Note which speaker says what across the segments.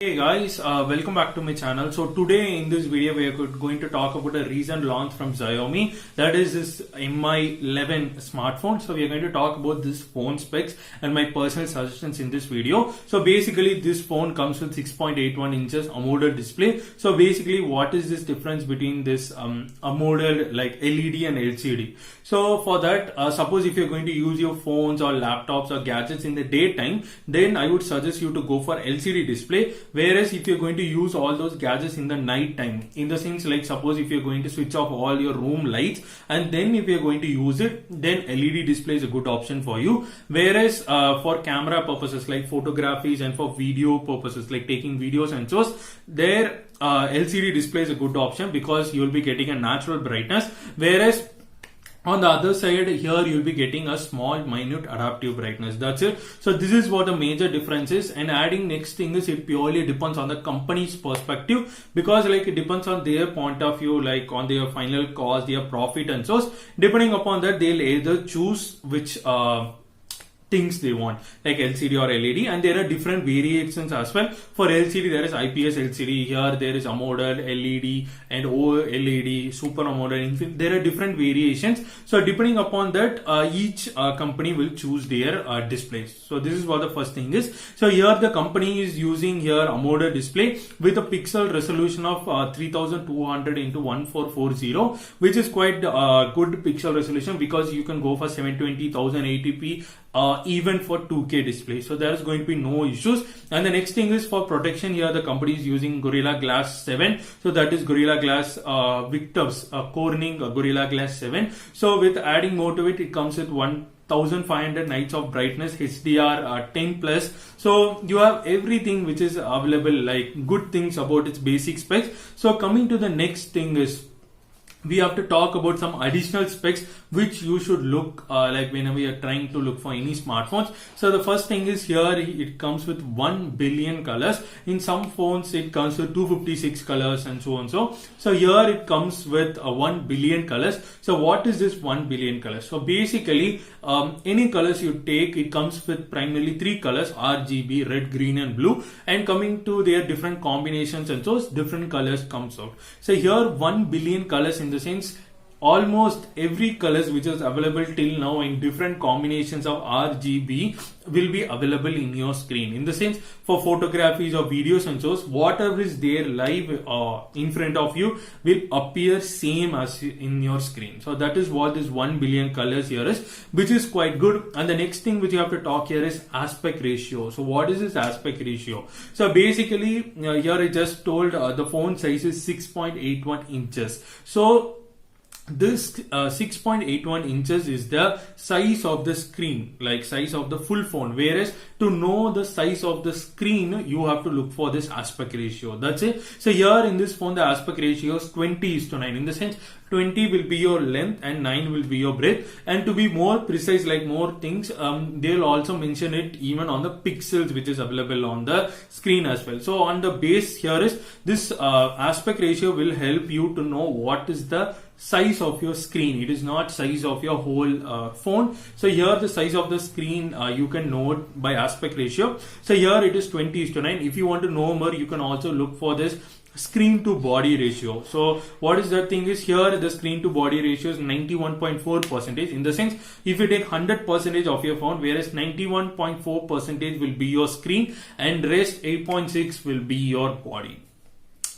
Speaker 1: Hey guys, welcome back to my channel. So today in this video we are going to talk about a recent launch from Xiaomi, that is this Mi 11 smartphone. So we are going to talk about this phone specs and my personal suggestions in this video. So basically this phone comes with 6.81 inches AMOLED display. So basically what is this difference between this AMOLED like LED and LCD? So for that, suppose if you're going to use your phones or laptops or gadgets in the daytime, then I would suggest you to go for LCD display. Whereas if you're going to use all those gadgets in the night time, in the sense like suppose if you're going to switch off all your room lights and then if you're going to use it, then LED display is a good option for you. Whereas for camera purposes like photographies and for video purposes like taking videos and shows, there LCD display is a good option because you'll be getting a natural brightness. Whereas on the other side here you'll be getting a small minute adaptive brightness. That's it. So this is what the major difference is, and adding next thing is it purely depends on the company's perspective, because like it depends on their point of view, like on their final cost, their profit and so depending upon that they'll either choose which things they want, like LCD or LED, and there are different variations as well. For LCD there is IPS LCD, here there is AMOLED, LED and OLED, Super AMOLED, there are different variations. So depending upon that each company will choose their displays. So this is what the first thing is. So here the company is using here AMOLED display with a pixel resolution of 3200 into 1440, which is quite good pixel resolution because you can go for 720, 1080p even for 2K display. So there is going to be no issues. And the next thing is for protection, here the company is using Gorilla Glass 7. So that is Gorilla Glass Victor's Corning Gorilla Glass 7. So with adding more to it, it comes with 1500 nits of brightness, HDR 10 plus. So you have everything which is available, like good things about its basic specs. So coming to the next thing is, we have to talk about some additional specs which you should look like whenever you're trying to look for any smartphones. So the first thing is here it comes with 1 billion colors. In some phones it comes with 256 colors and so on. So here it comes with 1 billion colors. So what is this 1 billion colors? So basically any colors you take, it comes with primarily 3 colors: RGB, red, green and blue, and coming to their different combinations and so different colors comes out. So here 1 billion colors, in the sense almost every colors which is available till now in different combinations of RGB will be available in your screen. In the sense for photographies or videos and so whatever is there live in front of you will appear same as in your screen. So that is what this 1 billion colors here is, which is quite good. And the next thing which you have to talk here is aspect ratio. So what is this aspect ratio? So basically here I just told the phone size is 6.81 inches. So this 6.81 inches is the size of the screen, like size of the full phone. Whereas to know the size of the screen, you have to look for this aspect ratio. That's it. So here in this phone, the aspect ratio is 20:9. In the sense, 20 will be your length and 9 will be your breadth. And to be more precise, like more things, they'll also mention it even on the pixels which is available on the screen as well. So on the base here is this aspect ratio will help you to know what is the size of your screen. It is not size of your whole phone. So here the size of the screen you can know it by aspect ratio. So here it is 20:9. If you want to know more, you can also look for this screen to body ratio. So what is that thing is, here the screen to body ratio is 91.4%. In the sense, if you take 100% of your phone, whereas 91.4% will be your screen and rest 8.6 will be your body.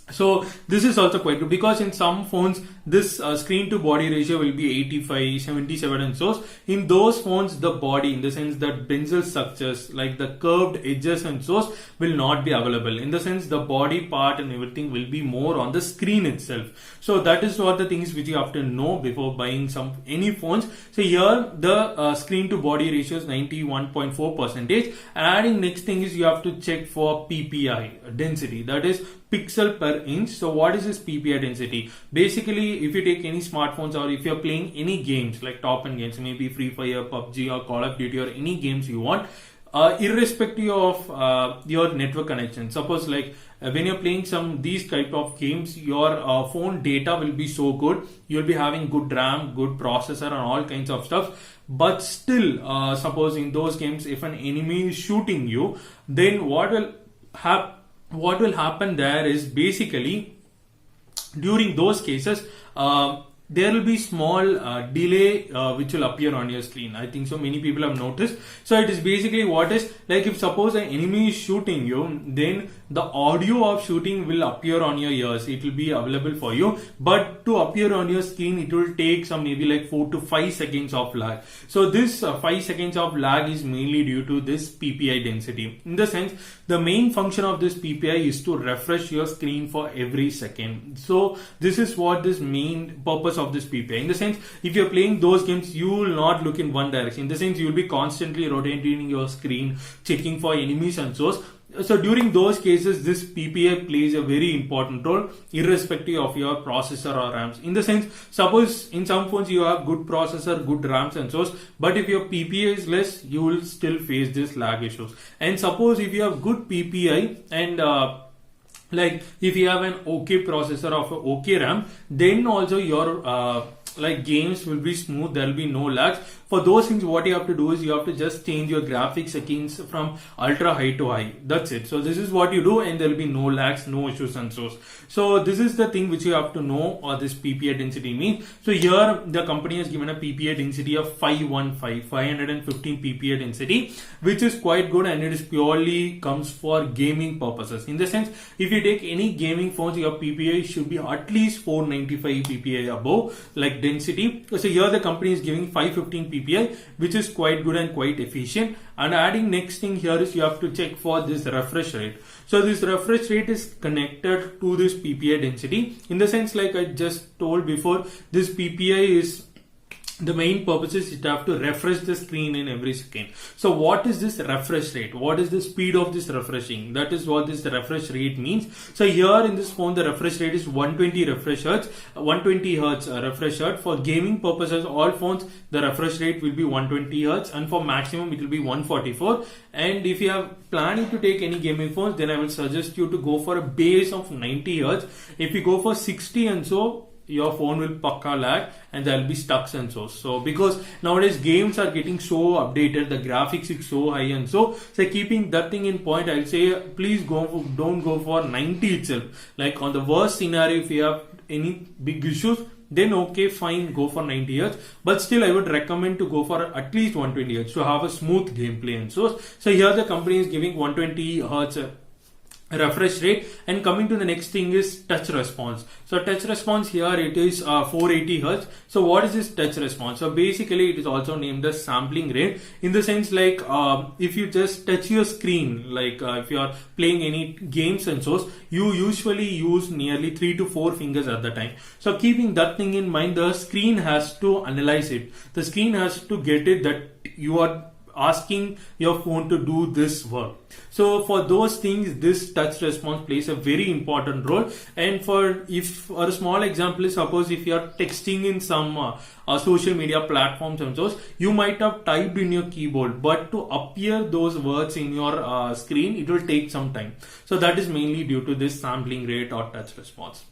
Speaker 1: So this is also quite good, because in some phones this screen to body ratio will be 85, 77 and so. In those phones the body, in the sense that bezel structures like the curved edges and so will not be available. In the sense the body part and everything will be more on the screen itself. So that is what the things which you have to know before buying any phones. So here the screen to body ratio is 91.4%. Adding next thing is you have to check for PPI density, that is pixel per inch. So what is this PPI density? Basically, if you take any smartphones or if you're playing any games like top end games, maybe Free Fire, PUBG or Call of Duty or any games you want, irrespective of your network connection. Suppose like when you're playing these type of games, your phone data will be so good, you'll be having good RAM, good processor and all kinds of stuff. But still, suppose in those games, if an enemy is shooting you, then what will happen? what will happen there is basically during those cases, there will be small delay which will appear on your screen. I think so many people have noticed. So it is basically what is like, if suppose an enemy is shooting you, then the audio of shooting will appear on your ears. It will be available for you, but to appear on your screen, it will take some maybe like 4 to 5 seconds of lag. So this 5 seconds of lag is mainly due to this PPI density. In the sense, the main function of this PPI is to refresh your screen for every second. So this is what this main purpose of this PPI. In the sense, if you're playing those games, you will not look in one direction. In the sense, you will be constantly rotating your screen, checking for enemies and so during those cases, this PPI plays a very important role irrespective of your processor or RAMs. In the sense, suppose in some phones you have good processor, good RAMs and but if your PPI is less, you will still face this lag issues. And suppose if you have good PPI and like if you have an okay processor of a okay RAM, then also your like games will be smooth, there will be no lags. For those things, what you have to do is you have to just change your graphics settings from ultra high to high. That's it. So this is what you do, and there will be no lags, no issues and so this is the thing which you have to know or this PPI density means. So here the company has given a PPI density of 515 PPI density, which is quite good, and it is purely comes for gaming purposes. In the sense, if you take any gaming phones, your PPI should be at least 495 PPI above like density. So here the company is giving 515 PPI, which is quite good and quite efficient. And adding next thing here is you have to check for this refresh rate. So this refresh rate is connected to this PPI density. In the sense, like I just told before, this PPI is the main purpose is you have to refresh the screen in every second. So what is this refresh rate? What is the speed of this refreshing? That is what this refresh rate means. So here in this phone, the refresh rate is 120 refresh hertz, 120 hertz refresh hertz. For gaming purposes, all phones, the refresh rate will be 120 hertz, and for maximum it will be 144. And if you are planning to take any gaming phones, then I will suggest you to go for a base of 90 hertz. If you go for 60 and your phone will pakka lag and there will be stucks and so because nowadays games are getting so updated, the graphics is so high and so keeping that thing in point, I'll say please don't go for 90 itself. Like on the worst scenario, if you have any big issues, then okay, fine, go for 90 hertz. But still, I would recommend to go for at least 120 hertz to have a smooth gameplay and so here the company is giving 120 hertz refresh rate. And coming to the next thing is touch response. So touch response here, it is 480 hertz. So what is this touch response? So basically it is also named as sampling rate, in the sense like if you just touch your screen, like if you are playing any games and you usually use nearly 3 to 4 fingers at the time. So keeping that thing in mind, the screen has to analyze it. The screen has to get it that you are asking your phone to do this work. So for those things, this touch response plays a very important role. And for a small example is, suppose if you are texting in some social media platforms and you might have typed in your keyboard, but to appear those words in your screen, it will take some time. So that is mainly due to this sampling rate or touch response.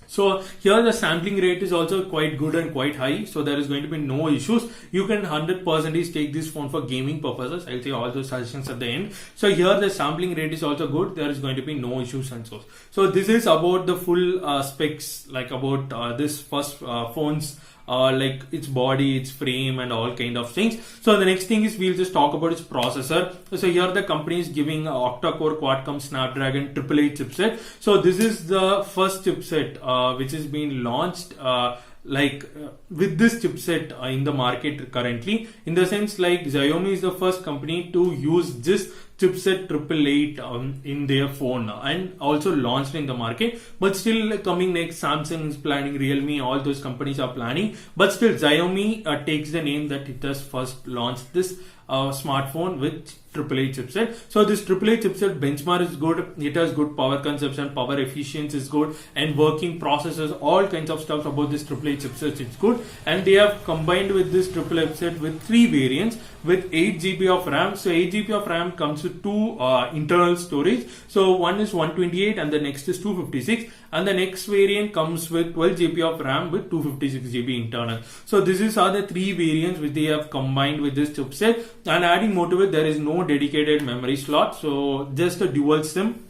Speaker 1: So here the sampling rate is also quite good and quite high, so there is going to be no issues. You can 100% take this phone for gaming purposes. I'll say all those suggestions at the end. So here the sampling rate is also good. There is going to be no issues and so this is about the full specs, like about this first phone's like its body, its frame and all kind of things. So the next thing is we'll just talk about its processor. So here the company is giving octa-core Qualcomm Snapdragon 888 chipset. So this is the first chipset which is being launched with this chipset in the market currently. In the sense, like Xiaomi is the first company to use this chipset 888 in their phone and also launched in the market. But still coming next, Samsung is planning, Realme, all those companies are planning. But still Xiaomi takes the name that it has first launched this smartphone with 888 chipset. So this 888 chipset benchmark is good. It has good power consumption, power efficiency is good, and working processes, all kinds of stuff about this 888 chipset is good. And they have combined with this 888 chipset with 3 variants with 8 GB of RAM. So 8 GB of RAM comes with 2 internal storage. So one is 128 and the next is 256, and the next variant comes with 12 GB of RAM with 256 GB internal. So these are the 3 variants which they have combined with this chipset. And adding more to it, there is no dedicated memory slot, so just a dual SIM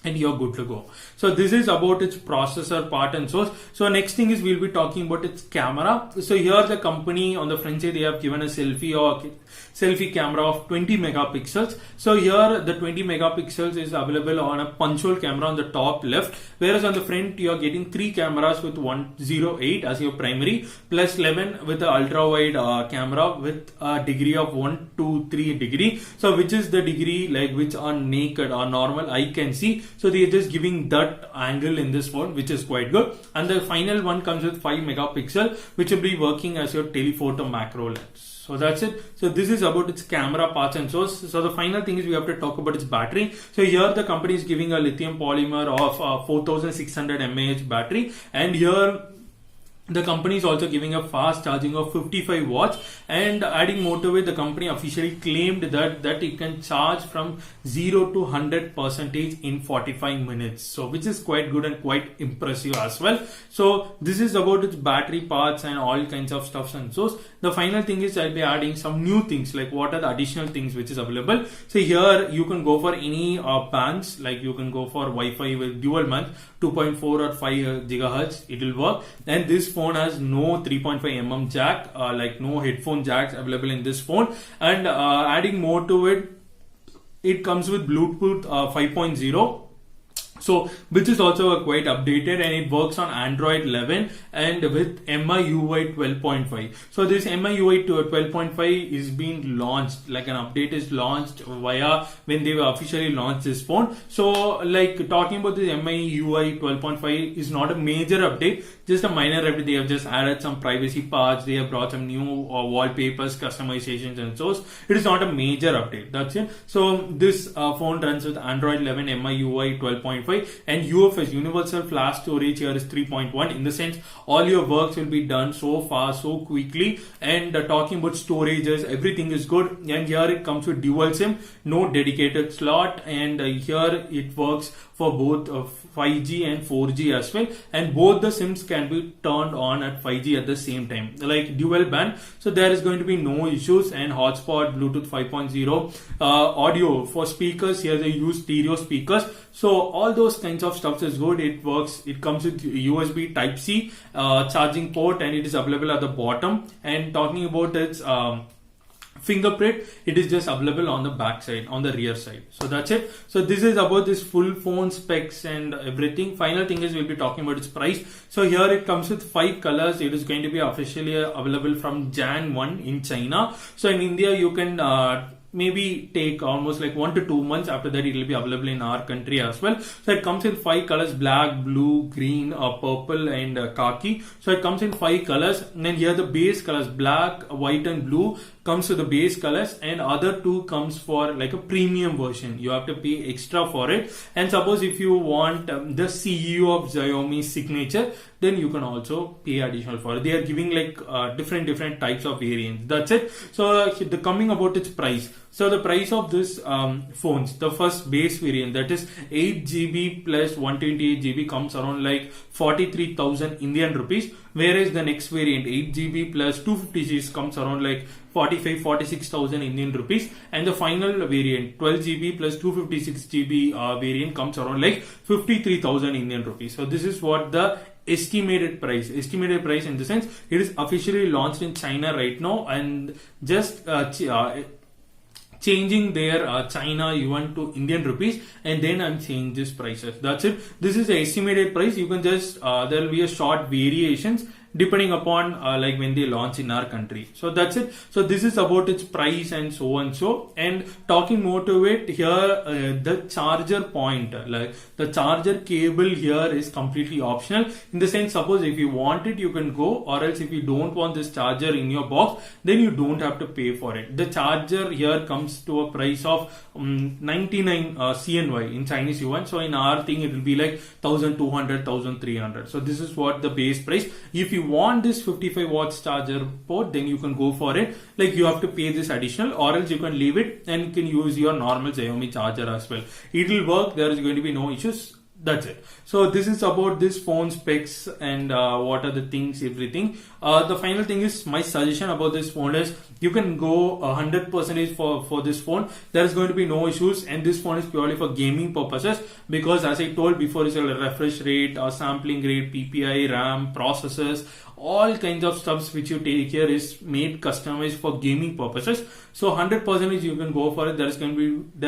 Speaker 1: and you're good to go. So this is about its processor part and source. So next thing is we'll be talking about its camera. So here the company on the front side, they have given a selfie camera of 20 megapixels. So here the 20 megapixels is available on a punch hole camera on the top left, whereas on the front you are getting 3 cameras with 108 as your primary, plus 11 with the ultra wide camera with a degree of 123 degree. So which is the degree like which on naked or normal eye can see. So they are just giving that angle in this phone, which is quite good. And the final one comes with 5 megapixel, which will be working as your telephoto macro lens. So that's it. So this is about its camera parts and source. So the final thing is we have to talk about its battery. So here the company is giving a lithium polymer of 4600 mAh battery, and here the company is also giving a fast charging of 55 watts, and adding more to it, the company officially claimed that it can charge from 0 to 100% in 45 minutes. So which is quite good and quite impressive as well. So this is about its battery parts and all kinds of stuffs and so. The final thing is I'll be adding some new things, like what are the additional things which is available. So here you can go for any bands, like you can go for Wi-Fi with dual bands, 2.4 or 5 gigahertz, it will work. And this phone has no 3.5 mm jack, like no headphone jacks available in this phone. And adding more to it, it comes with Bluetooth 5.0. So which is also quite updated, and it works on Android 11 and with MIUI 12.5. So this MIUI 12.5 is being launched, like an update is launched via when they officially launched this phone. So like talking about this MIUI 12.5 is not a major update, just a minor update. They have just added some privacy parts, they have brought some new wallpapers, customizations and so. It is not a major update, that's it. So this phone runs with Android 11 MIUI 12.5, and UFS, Universal Flash Storage, here is 3.1. in the sense all your works will be done so fast, so quickly. And talking about storages, everything is good. And here it comes with dual SIM, no dedicated slot, and here it works for both 5G and 4G as well, and both the SIMs can be turned on at 5G at the same time, like dual band. So there is going to be no issues. And hotspot, Bluetooth 5.0, audio for speakers, here they use stereo speakers. So all those kinds of stuff is good. It works. It comes with USB Type-C charging port, and it is available at the bottom. And talking about its fingerprint, it is just available on the back side, on the rear side. So that's it. So this is about this full phone specs and everything. Final thing is we'll be talking about its price. So here it comes with 5 colors. It is going to be officially available from Jan 1 in China. So in India you can maybe take almost like 1 to 2 months. After that it will be available in our country as well. So it comes in 5 colors: black, blue, green, purple and khaki. So it comes in 5 colors. And then here the base colors, black, white and blue, comes to the base colors, and other 2 comes for like a premium version. You have to pay extra for it. And suppose if you want the CEO of Xiaomi signature, then you can also pay additional for it. They are giving like different types of variants. That's it. So the coming about its price. So the price of this phones, the first base variant, that is 8GB plus 128GB, comes around like 43,000 Indian rupees, whereas the next variant 8GB plus 256 comes around like 46,000 Indian rupees, and the final variant 12GB plus 256GB variant comes around like 53,000 Indian rupees. So this is what the estimated price in the sense it is officially launched in China right now, and just changing their China yuan to Indian rupees, and then I'm changing these prices. That's it. This is the estimated price. You can just there will be a short variations depending upon like when they launch in our country. So that's it. So this is about its price and so and so. And talking more to it, here the charger point, like the charger cable here is completely optional, in the sense suppose if you want it you can go, or else if you don't want this charger in your box, then you don't have to pay for it. The charger here comes to a price of 99 CNY in Chinese yuan. So in our thing it will be like 1200, 1300. So this is what the base price. If you want this 55 watts charger port, then you can go for it. Like you have to pay this additional, or else you can leave it and you can use your normal Xiaomi charger as well. It will work. There is going to be no issues. That's it. So this is about this phone specs and what are the things, everything. The final thing is my suggestion about this phone is you can go 100% for this phone. There is going to be no issues, and this phone is purely for gaming purposes because, as I told before, it's a refresh rate, sampling rate, PPI, RAM, processors, all kinds of stuffs which you take here is made customized for gaming purposes. So 100% you can go for it. There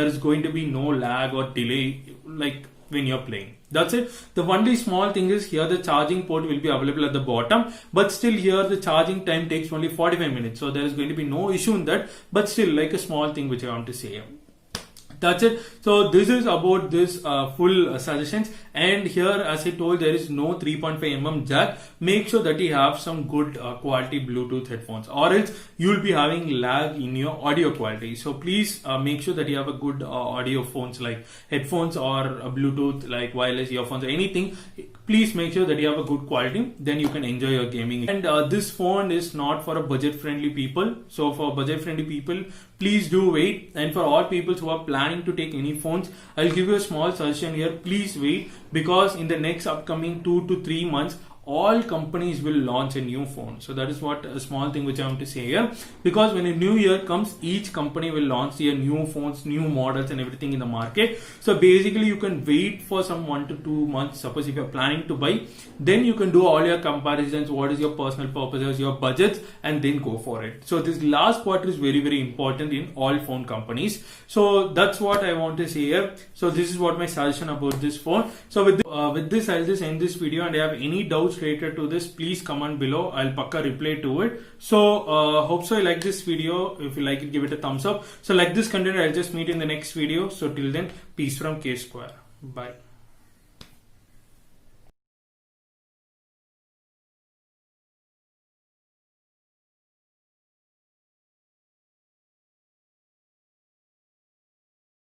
Speaker 1: is going to be no lag or delay like when you're playing. That's it. The only small thing is here the charging port will be available at the bottom, but still here the charging time takes only 45 minutes. So there is going to be no issue in that, but still like a small thing which I want to say here. That's it. So this is about this full suggestions, and here as I told there is no 3.5mm jack. Make sure that you have some good quality Bluetooth headphones, or else you will be having lag in your audio quality. So please make sure that you have a good audio phones like headphones or Bluetooth like wireless earphones or anything. Please make sure that you have a good quality, then you can enjoy your gaming. And this phone is not for a budget friendly people. So for budget friendly people, please do wait. And for all people who are planning to take any phones, I'll give you a small suggestion here. Please wait, because in the next upcoming 2 to 3 months, all companies will launch a new phone. So that is what a small thing which I want to say here, because when a new year comes, each company will launch their new phones, new models and everything in the market. So basically you can wait for some 1 to 2 months. Suppose if you're planning to buy, then you can do all your comparisons, what is your personal purposes, your budgets, and then go for it. So this last quarter is very, very important in all phone companies. So that's what I want to say here. So this is what my suggestion about this phone. So with this I'll just end this video, and if you have any doubts related to this, please comment below. I'll pakka reply to it. So hope so you like this video. If you like it, give it a thumbs up. So like this content, I'll just meet in the next video. So till then, peace from K Square. Bye.